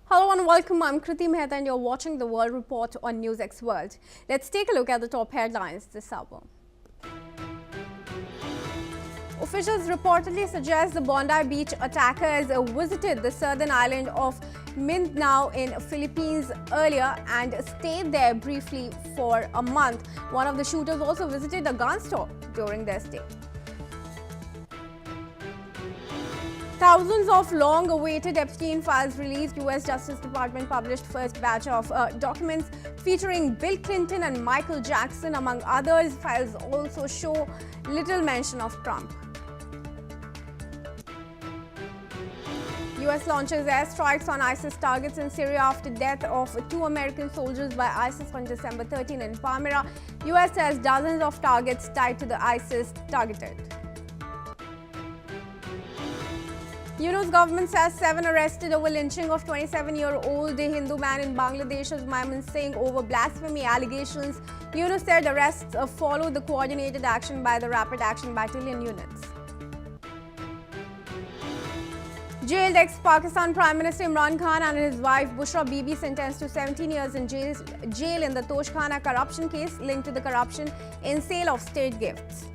Hello and welcome. I'm Kriti Mehta and you're watching the World Report on NewsX World. Let's take a look at the top headlines this hour. Officials reportedly suggest the Bondi Beach attackers visited the southern island of Mindanao in Philippines earlier and stayed there briefly for a month. One of the shooters also visited a gun store during their stay. Thousands of long-awaited Epstein files released. U.S. Justice Department published first batch of documents featuring Bill Clinton and Michael Jackson, among others. Files also show little mention of Trump. U.S. launches airstrikes on ISIS targets in Syria after death of 2 American soldiers by ISIS on December 13 in Palmyra. U.S. says dozens of targets tied to the ISIS targeted. UNO's government says 7 arrested over lynching of 27-year-old Hindu man in Bangladesh's Mymensingh over blasphemy allegations. UNO said arrests followed the coordinated action by the Rapid Action Battalion units. Jailed ex-Pakistan Prime Minister Imran Khan and his wife Bushra Bibi sentenced to 17 years in jail in the Toshkhana corruption case linked to the corruption in sale of state gifts.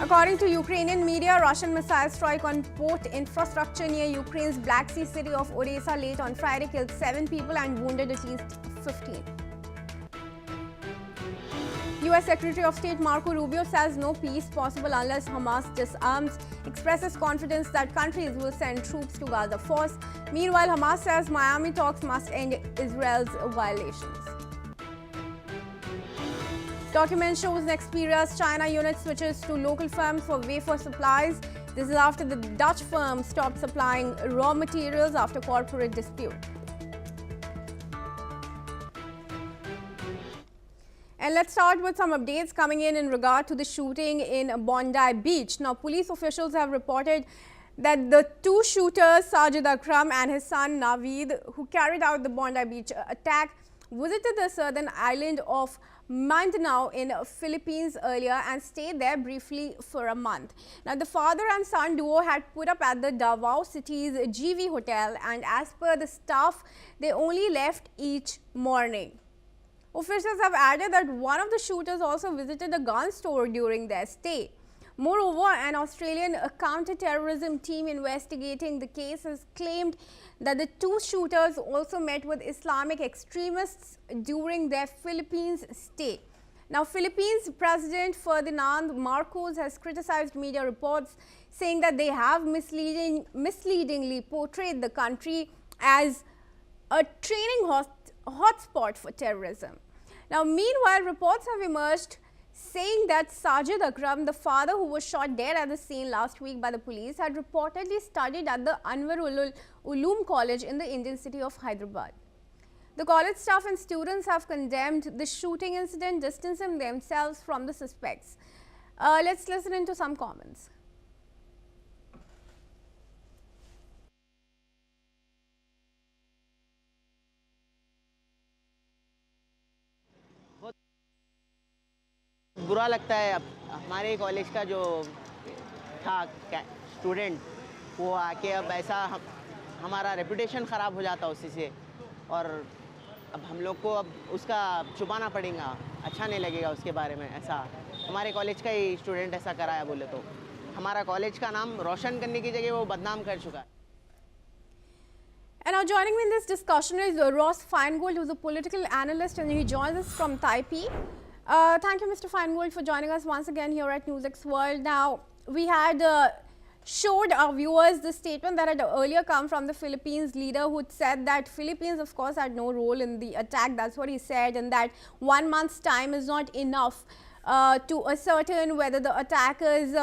According to Ukrainian media, Russian missile strike on port infrastructure near Ukraine's Black Sea city of Odessa late on Friday killed 7 people and wounded at least 15. U.S. Secretary of State Marco Rubio says no peace possible unless Hamas disarms, expresses confidence that countries will send troops to Gaza force. Meanwhile, Hamas says Miami talks must end Israel's violations. Document shows Nexperia's China unit switches to local firms for wafer supplies. This is after the Dutch firm stopped supplying raw materials after corporate dispute. And let's start with some updates coming in regard to the shooting in Bondi Beach. Now, police officials have reported that the 2 shooters, Sajid Akram and his son Naveed, who carried out the Bondi Beach attack, visited the southern island of Mindanao in Philippines earlier and stayed there briefly for a month. Now, the father and son duo had put up at the Davao City's GV Hotel, and as per the staff, they only left each morning. Officials have added that one of the shooters also visited a gun store during their stay. Moreover, an Australian counter-terrorism team investigating the case has claimed that the 2 shooters also met with Islamic extremists during their Philippines stay. Now, Philippines President Ferdinand Marcos has criticized media reports saying that they have misleadingly portrayed the country as a training hotspot for terrorism. Now, meanwhile, reports have emerged saying that Sajid Akram, the father who was shot dead at the scene last week by the police, had reportedly studied at the Anwar Uloom College in the Indian city of Hyderabad. The college staff and students have condemned the shooting incident, distancing themselves from the suspects. Let's listen into some comments. बुरा लगता है अब हमारे college का जो था student वो आके अब ऐसा हमारा रेपुटेशन ख़राब हो जाता उसी से, और अब हम लोग को अब उसका छुपाना पड़ेगा, अच्छा नहीं लगेगा उसके बारे में। ऐसा हमारे कॉलेज का ही स्टूडेंट ऐसा कराया बोले तो हमारा कॉलेज का नाम रोशन करने की जगह वो बदनाम कर चुका है। And now joining me in this discussion is Ross Feingold, who is a political analyst, and he joins us from Taipei. Thank you, Mr. Feingold, for joining us once again here at NewsX World. Now, we had showed our viewers the statement that had earlier come from the Philippines leader, who said that Philippines, of course, had no role in the attack. That's what he said, and that 1 month's time is not enough to ascertain whether the attackers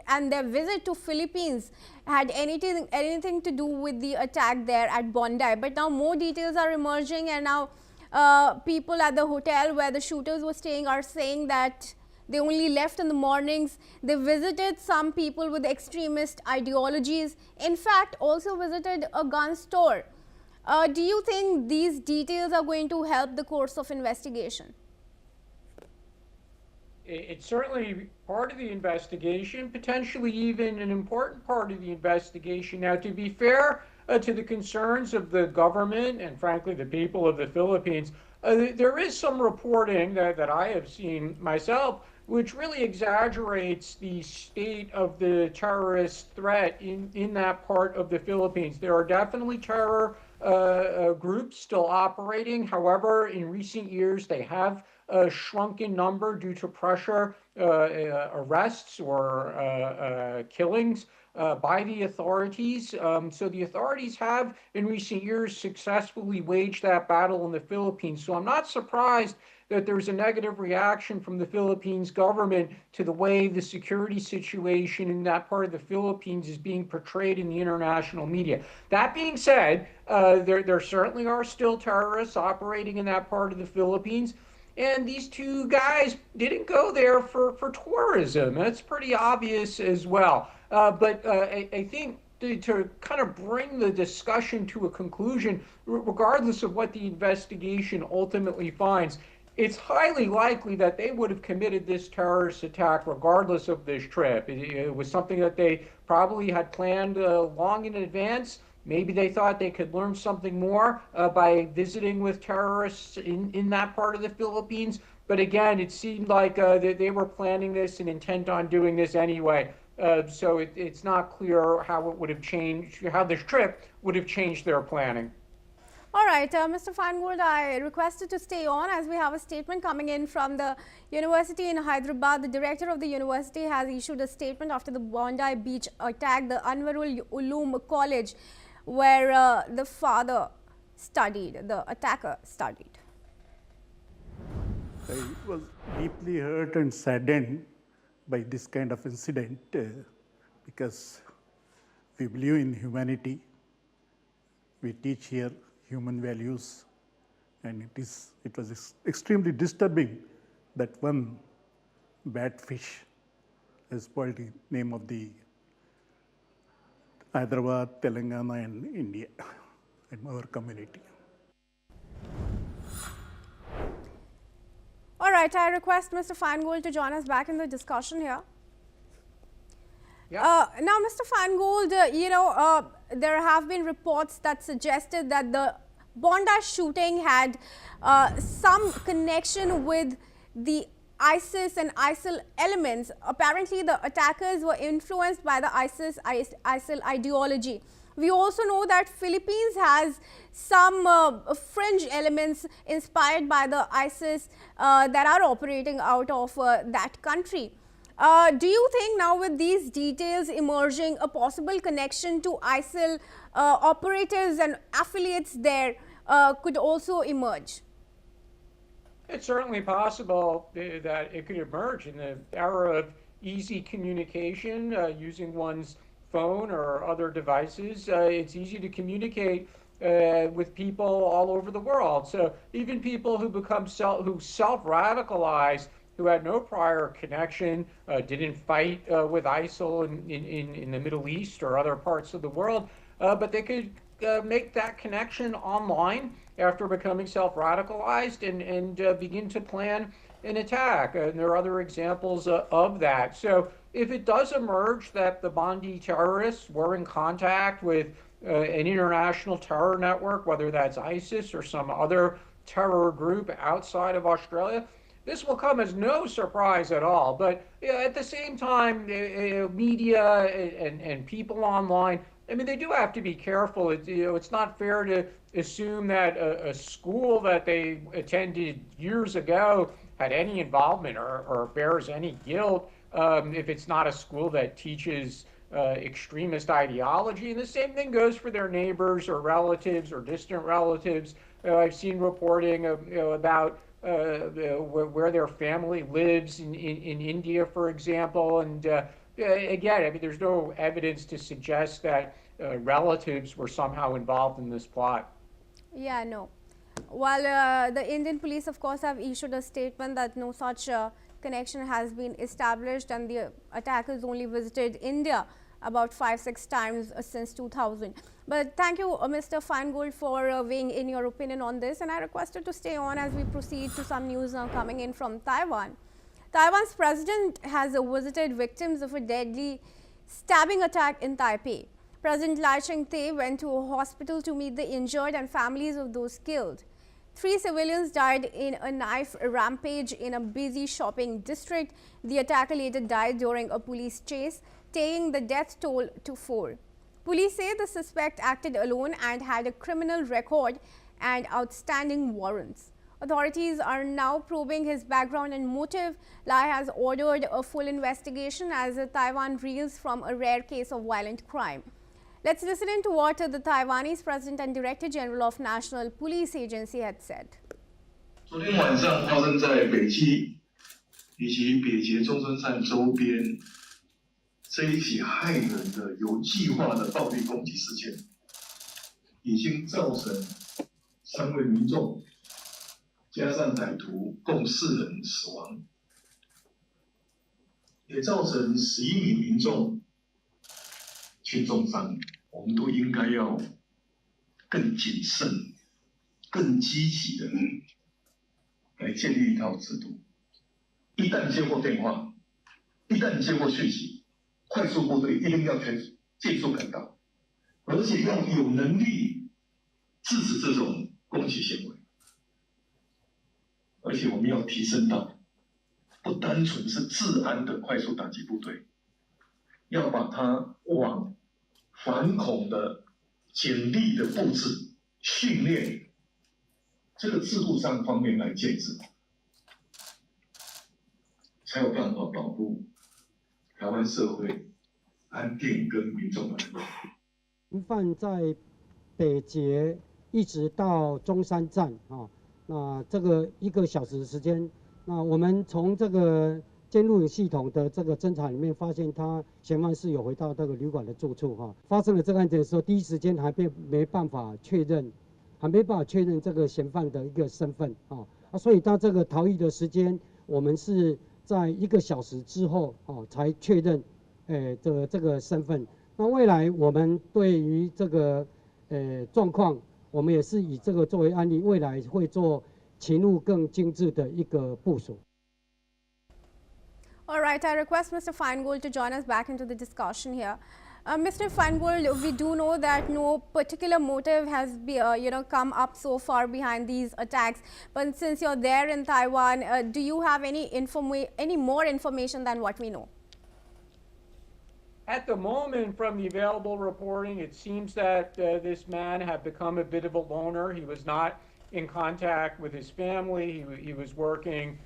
and their visit to Philippines had anything to do with the attack there at Bondi. But now more details are emerging, and now people at the hotel where the shooters were staying are saying that they only left in the mornings. They visited some people with extremist ideologies, in fact also visited a gun store. Do you think these details are going to help the course of investigation? It's certainly part of the investigation, potentially even an important part of the investigation. Now, to be fair to the concerns of the government and, frankly, the people of the Philippines, there is some reporting that I have seen myself which really exaggerates the state of the terrorist threat in that part of the Philippines. There are definitely terror groups still operating. However, in recent years, they have shrunk in number due to pressure, arrests, or killings by the authorities. So the authorities have, in recent years, successfully waged that battle in the Philippines. So I'm not surprised that there's a negative reaction from the Philippines government to the way the security situation in that part of the Philippines is being portrayed in the international media. That being said, there certainly are still terrorists operating in that part of the Philippines. And these two guys didn't go there for tourism. That's pretty obvious as well. But I think to kind of bring the discussion to a conclusion, regardless of what the investigation ultimately finds, it's highly likely that they would have committed this terrorist attack regardless of this trip. It was something that they probably had planned long in advance. Maybe they thought they could learn something more by visiting with terrorists in that part of the Philippines. But again, it seemed like they were planning this and intent on doing this anyway. So it's not clear how it would have changed, how this trip would have changed their planning. All right, Mr. Feingold, I requested to stay on as we have a statement coming in from the university in Hyderabad. The director of the university has issued a statement after the Bondi Beach attack, the Anwarul Uloom College, where the father studied, the attacker studied. I was deeply hurt and saddened by this kind of incident because we believe in humanity. We teach here human values, and it was extremely disturbing that one bad fish has spoiled the name of the Hyderabad, Telangana, and India, and our community. All right, I request Mr. Feingold to join us back in the discussion here. Yeah. Now, Mr. Feingold, there have been reports that suggested that the Bondi shooting had some connection with the ISIS and ISIL elements. Apparently, the attackers were influenced by the ISIL ideology. We also know that Philippines has some fringe elements inspired by the ISIS that are operating out of that country. Do you think now with these details emerging, a possible connection to ISIL operatives and affiliates there could also emerge? It's certainly possible that it could emerge in the era of easy communication using one's phone or other devices. It's easy to communicate with people all over the world. So even people who become self-radicalize, who had no prior connection, didn't fight with ISIL in the Middle East or other parts of the world, but they could make that connection online after becoming self-radicalized and begin to plan an attack. And there are other examples of that. So if it does emerge that the Bondi terrorists were in contact with an international terror network, whether that's ISIS or some other terror group outside of Australia, this will come as no surprise at all. But at the same time, media and people online, I mean, they do have to be careful. It's not fair to assume that a school that they attended years ago had any involvement or bears any guilt if it's not a school that teaches extremist ideology. And the same thing goes for their neighbors or relatives or distant relatives. I've seen reporting about where their family lives in India, for example. And again, I mean, there's no evidence to suggest that relatives were somehow involved in this plot. Yeah, no. While the Indian police, of course, have issued a statement that no such connection has been established and the attackers only visited India about 5-6 times since 2000. But thank you, Mr. Feingold, for weighing in your opinion on this. And I requested to stay on as we proceed to some news now coming in from Taiwan. Taiwan's president has visited victims of a deadly stabbing attack in Taipei. President Lai Ching-te went to a hospital to meet the injured and families of those killed. 3 civilians died in a knife rampage in a busy shopping district. The attacker later died during a police chase, taking the death toll to 4. Police say the suspect acted alone and had a criminal record and outstanding warrants. Authorities are now probing his background and motive. Lai has ordered a full investigation as Taiwan reels from a rare case of violent crime. Let's listen in to what the Taiwanese President and Director General of National Police Agency had said. 昨天晚上发生在北基以及北捷中山站周边这一起害人的有计划的暴力攻击事件，已经造成3位民众加上歹徒共4人死亡，也造成11名民众轻重伤。我们都应该要更谨慎、更积极的来建立一套制度。一旦接获电话，一旦接获讯息，快速部队一定要迅速赶到，而且要有能力制止这种攻击行为。而且我们要提升到不单纯是治安的快速打击部队，要把它往反恐的警力的布置、训练这个制度上方面来建制，才有办法保护台湾社会安定跟民众的安全。嫌犯在北捷一直到中山站啊，那这个1个小时的时间，那我们从这个监录影系统的这个侦查里面发现，嫌犯是有回到这个旅馆的住处哈。发生了这个案件的时候，第一时间还没办法确认这个嫌犯的一个身份啊，所以他这个逃逸的时间，我们是在1个小时之后才确认的这个身份。那未来我们对于这个状况，我们也是以这个作为案例，未来会做勤务更精致的一个部署。All right, I request Mr. Feingold to join us back into the discussion here. Mr. Feingold, we do know that no particular motive has come up so far behind these attacks. But since you're there in Taiwan, do you have any more information than what we know? At the moment, from the available reporting, it seems that this man had become a bit of a loner. He was not in contact with his family. He was working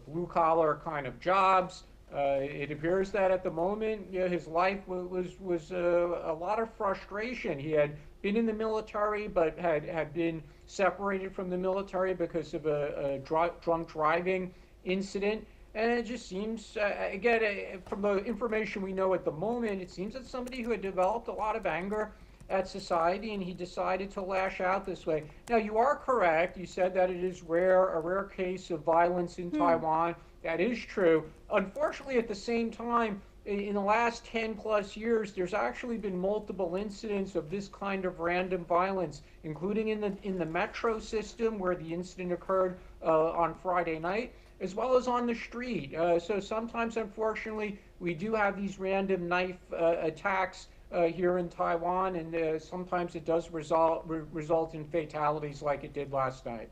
blue-collar kind of jobs. It appears that at the moment, his life was a lot of frustration. He had been in the military, but had been separated from the military because of a drunk driving incident. And it just seems, again, from the information we know at the moment, it seems that somebody who had developed a lot of anger at society, and he decided to lash out this way. Now, you are correct. You said that it is a rare case of violence in Taiwan. That is true. Unfortunately, at the same time, in the last 10 plus years, there's actually been multiple incidents of this kind of random violence, including in the metro system where the incident occurred on Friday night, as well as on the street. So sometimes, unfortunately, we do have these random knife attacks here in Taiwan, and sometimes it does result in fatalities like it did last night.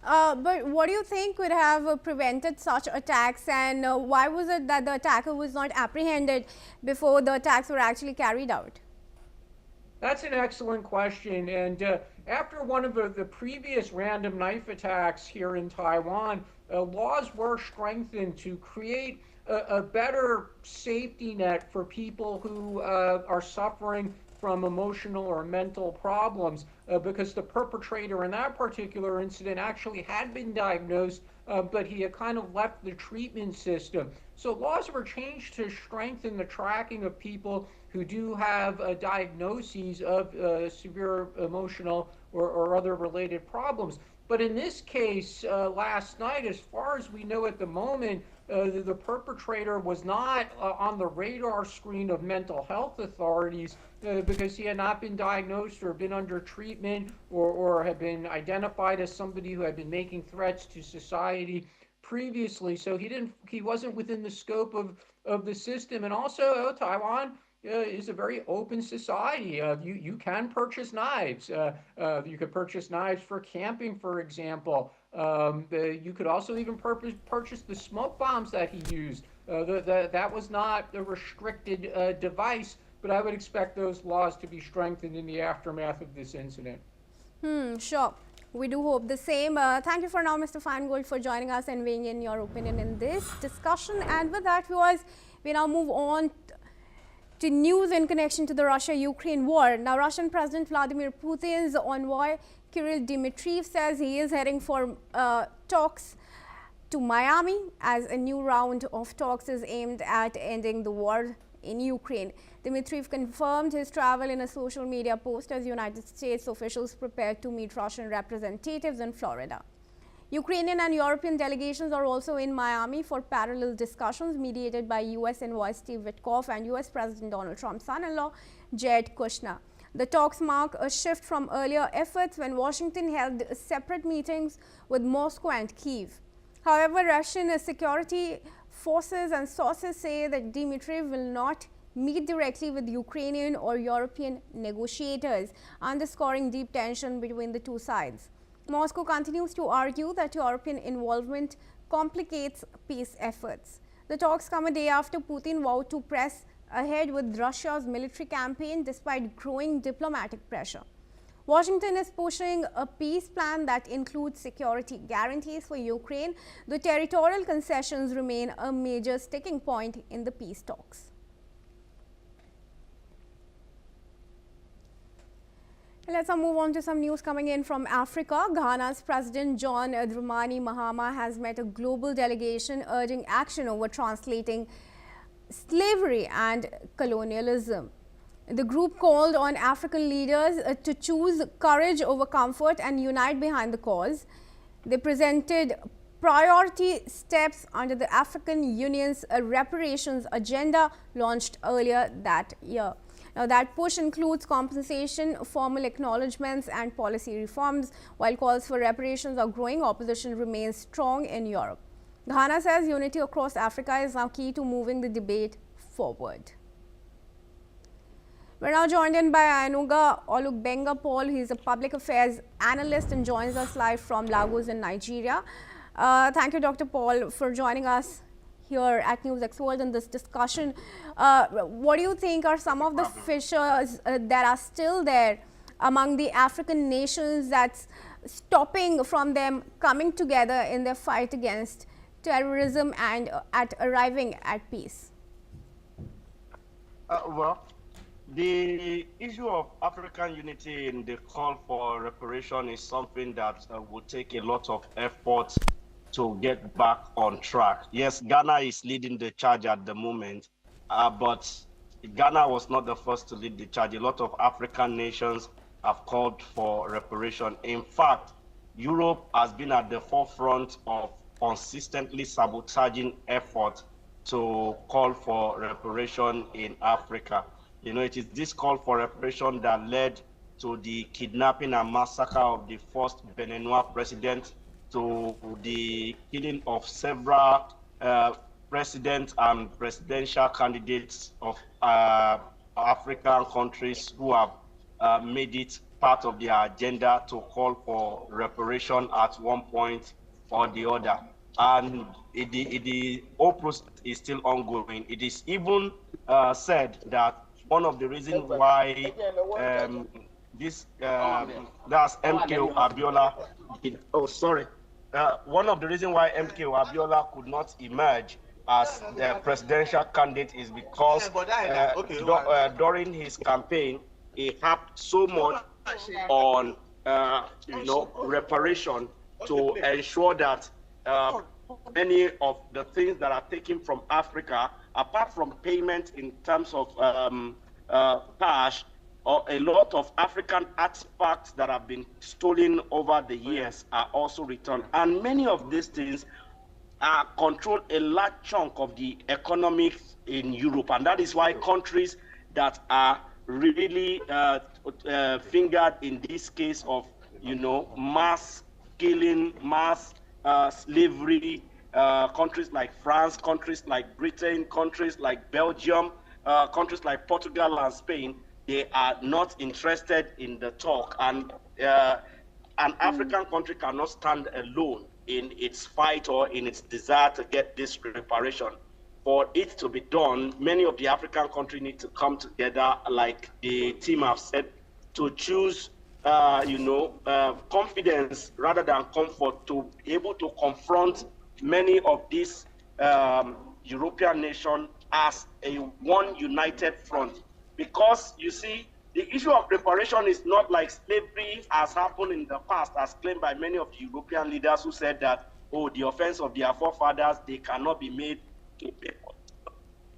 But what do you think would have prevented such attacks, and why was it that the attacker was not apprehended before the attacks were actually carried out? That's an excellent question. And after one of the previous random knife attacks here in Taiwan, laws were strengthened to create a better safety net for people who are suffering from emotional or mental problems, because the perpetrator in that particular incident actually had been diagnosed, but he had kind of left the treatment system. So laws were changed to strengthen the tracking of people who do have diagnoses of severe emotional or other related problems. But in this case, last night, as far as we know at the moment, the perpetrator was not on the radar screen of mental health authorities because he had not been diagnosed or been under treatment or had been identified as somebody who had been making threats to society previously, so he wasn't within the scope of the system. And also, Taiwan is a very open society. You can purchase knives. You could purchase knives for camping, for example. You could also even purchase the smoke bombs that he used. That was not a restricted device, but I would expect those laws to be strengthened in the aftermath of this incident. Sure. We do hope the same. Thank you for now, Mr. Feingold, for joining us and weighing in your opinion in this discussion. And with that, viewers, we now move on to news in connection to the Russia-Ukraine war. Now, Russian President Vladimir Putin's envoy, Kirill Dmitriev, says he is heading for talks to Miami as a new round of talks is aimed at ending the war in Ukraine. Dmitriev confirmed his travel in a social media post as United States officials prepared to meet Russian representatives in Florida. Ukrainian and European delegations are also in Miami for parallel discussions mediated by U.S. envoy Steve Witkoff and U.S. President Donald Trump's son-in-law, Jared Kushner. The talks mark a shift from earlier efforts when Washington held separate meetings with Moscow and Kyiv. However, Russian security forces and sources say that Dmitriev will not meet directly with Ukrainian or European negotiators, underscoring deep tension between the two sides. Moscow continues to argue that European involvement complicates peace efforts. The talks come a day after Putin vowed to press ahead with Russia's military campaign despite growing diplomatic pressure. Washington is pushing a peace plan that includes security guarantees for Ukraine. The territorial concessions remain a major sticking point in the peace talks. Let's now move on to some news coming in from Africa. Ghana's President John Dramani Mahama has met a global delegation urging action over translating slavery and colonialism. The group called on African leaders to choose courage over comfort and unite behind the cause. They presented priority steps under the African Union's reparations agenda launched earlier that year. Now, that push includes compensation, formal acknowledgements and policy reforms. While calls for reparations are growing, opposition remains strong in Europe. Ghana says unity across Africa is now key to moving the debate forward. We're now joined in by Anuga Olugbenga Paul. He's a public affairs analyst and joins us live from Lagos in Nigeria. Thank you, Dr. Paul, for joining us here at NewsX World in this discussion. What do you think are some of the fissures that are still there among the African nations that's stopping from them coming together in their fight against terrorism and at arriving at peace? Well, the issue of African unity in the call for reparation is something that will take a lot of effort to get back on track. Yes, Ghana is leading the charge at the moment, but Ghana was not the first to lead the charge. A lot of African nations have called for reparation. In fact, Europe has been at the forefront of consistently sabotaging efforts to call for reparation in Africa. You know, it is this call for reparation that led to the kidnapping and massacre of the first Beninois president, to the killing of several presidents and presidential candidates of African countries who have made it part of their agenda to call for reparation at one point or the other. And the whole process is still ongoing. It is even said that one of the reasons why that's MKO Abiola, one of the reasons why MKO Abiola could not emerge as the presidential candidate is because during his campaign, he harped so much on reparation to ensure that many of the things that are taken from Africa, apart from payment in terms of cash, or a lot of African artifacts that have been stolen over the years are also returned. And many of these things control a large chunk of the economics in Europe. And that is why countries that are really fingered in this case of, mass killing, mass slavery, countries like France, countries like Britain, countries like Belgium, countries like Portugal and Spain, they are not interested in the talk. And an African country cannot stand alone in its fight or in its desire to get this reparation. For it to be done, many of the African countries need to come together, like the team have said, to choose confidence rather than comfort, to be able to confront many of these European nations as a one united front. Because you see, the issue of reparation is not like slavery has happened in the past, as claimed by many of the European leaders who said that, oh, the offense of their forefathers, they cannot be made to pay for.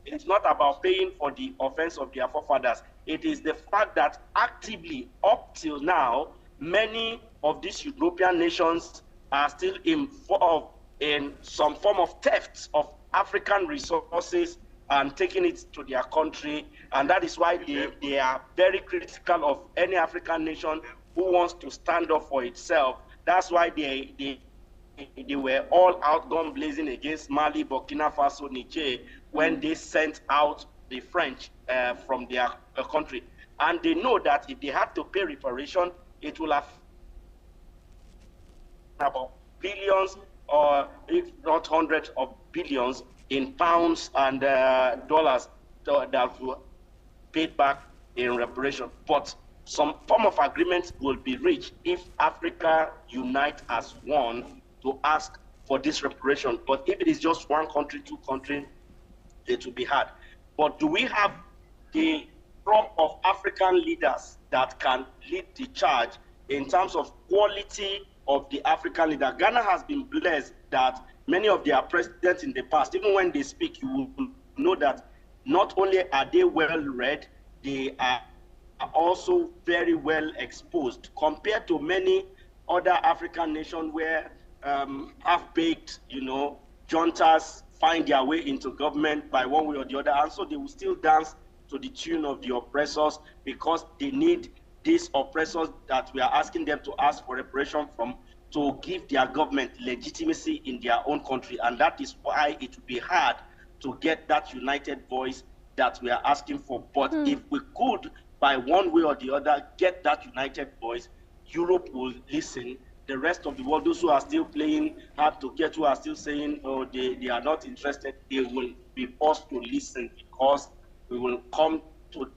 It's not about paying for the offense of their forefathers. It is the fact that actively, up till now, many of these European nations are still involved in some form of theft of African resources and taking it to their country. And that is why they are very critical of any African nation who wants to stand up for itself. That's why they were all out gun blazing against Mali, Burkina Faso, Niger, when they sent out the French from their country. And they know that if they have to pay reparation, it will have about billions, or if not hundreds of billions in pounds and dollars that will be paid back in reparation. But some form of agreement will be reached if Africa unite as one to ask for this reparation. But if it is just one country, two countries, it will be hard. But do we have the crop of African leaders that can lead the charge in terms of quality of the African leader? Ghana has been blessed that many of their presidents in the past, even when they speak, you will know that not only are they well read, they are also very well exposed compared to many other African nations where half-baked, juntas find their way into government by one way or the other, and so they will still dance to the tune of the oppressors because they need these oppressors that we are asking them to ask for reparation from to give their government legitimacy in their own country. And that is why it will be hard to get that united voice that we are asking for. But if we could, by one way or the other, get that united voice, Europe will listen. The rest of the world, those who are still playing hard to get, who are still saying, oh, they are not interested, they will be forced to listen because we will come to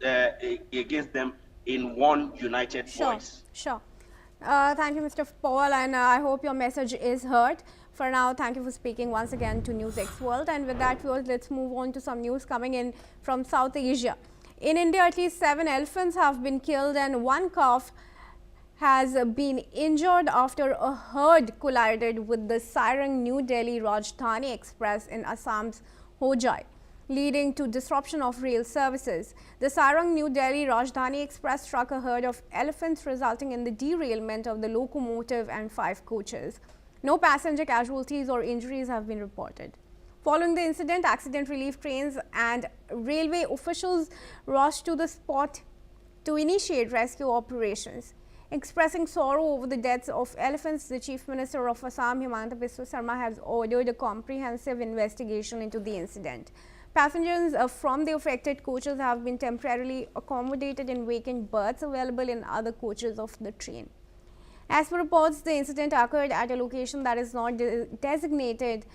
against them in one united voice. Sure. Thank you, Mr. Paul, and I hope your message is heard. For now, thank you for speaking once again to NewsX World. And with that, viewers, let's move on to some news coming in from South Asia. In India, at least 7 elephants have been killed and 1 calf has been injured after a herd collided with the Sarang New Delhi Rajdhani Express in Assam's Hojai, leading to disruption of rail services. The Sarang New Delhi Rajdhani Express struck a herd of elephants, resulting in the derailment of the locomotive and 5 coaches. No passenger casualties or injuries have been reported. Following the incident, accident relief trains and railway officials rushed to the spot to initiate rescue operations. Expressing sorrow over the deaths of elephants, the Chief Minister of Assam, Himanta Biswa Sarma, has ordered a comprehensive investigation into the incident. Passengers from the affected coaches have been temporarily accommodated in vacant berths available in other coaches of the train. As per reports, the incident occurred at a location that is not designated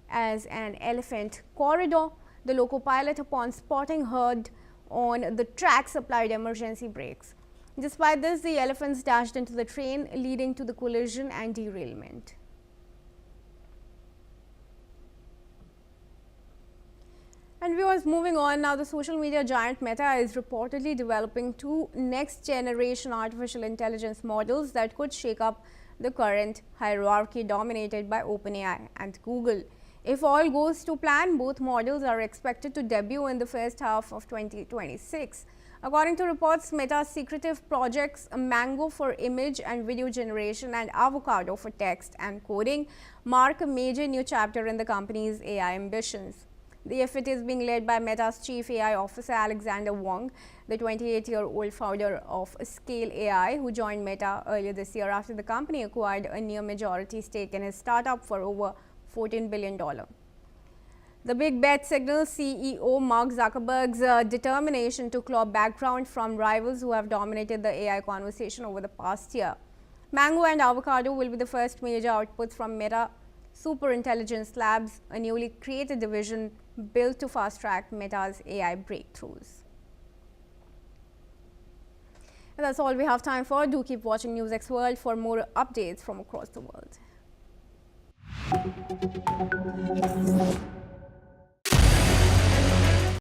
as an elephant corridor. The loco pilot, upon spotting herd on the track, supplied emergency brakes. Despite this, the elephants dashed into the train, leading to the collision and derailment. And viewers, moving on now, the social media giant Meta is reportedly developing 2 next-generation artificial intelligence models that could shake up the current hierarchy dominated by OpenAI and Google. If all goes to plan, both models are expected to debut in the first half of 2026. According to reports, Meta's secretive projects Mango for image and video generation and Avocado for text and coding mark a major new chapter in the company's AI ambitions. The effort is being led by Meta's Chief AI Officer Alexander Wang, the 28-year-old founder of Scale AI, who joined Meta earlier this year after the company acquired a near majority stake in his startup for over $14 billion. The big bet signals CEO Mark Zuckerberg's determination to claw background from rivals who have dominated the AI conversation over the past year. Mango and avocado will be the first major outputs from Meta Superintelligence Labs, a newly created division built to fast-track Meta's AI breakthroughs. And that's all we have time for. Do keep watching NewsX World for more updates from across the world.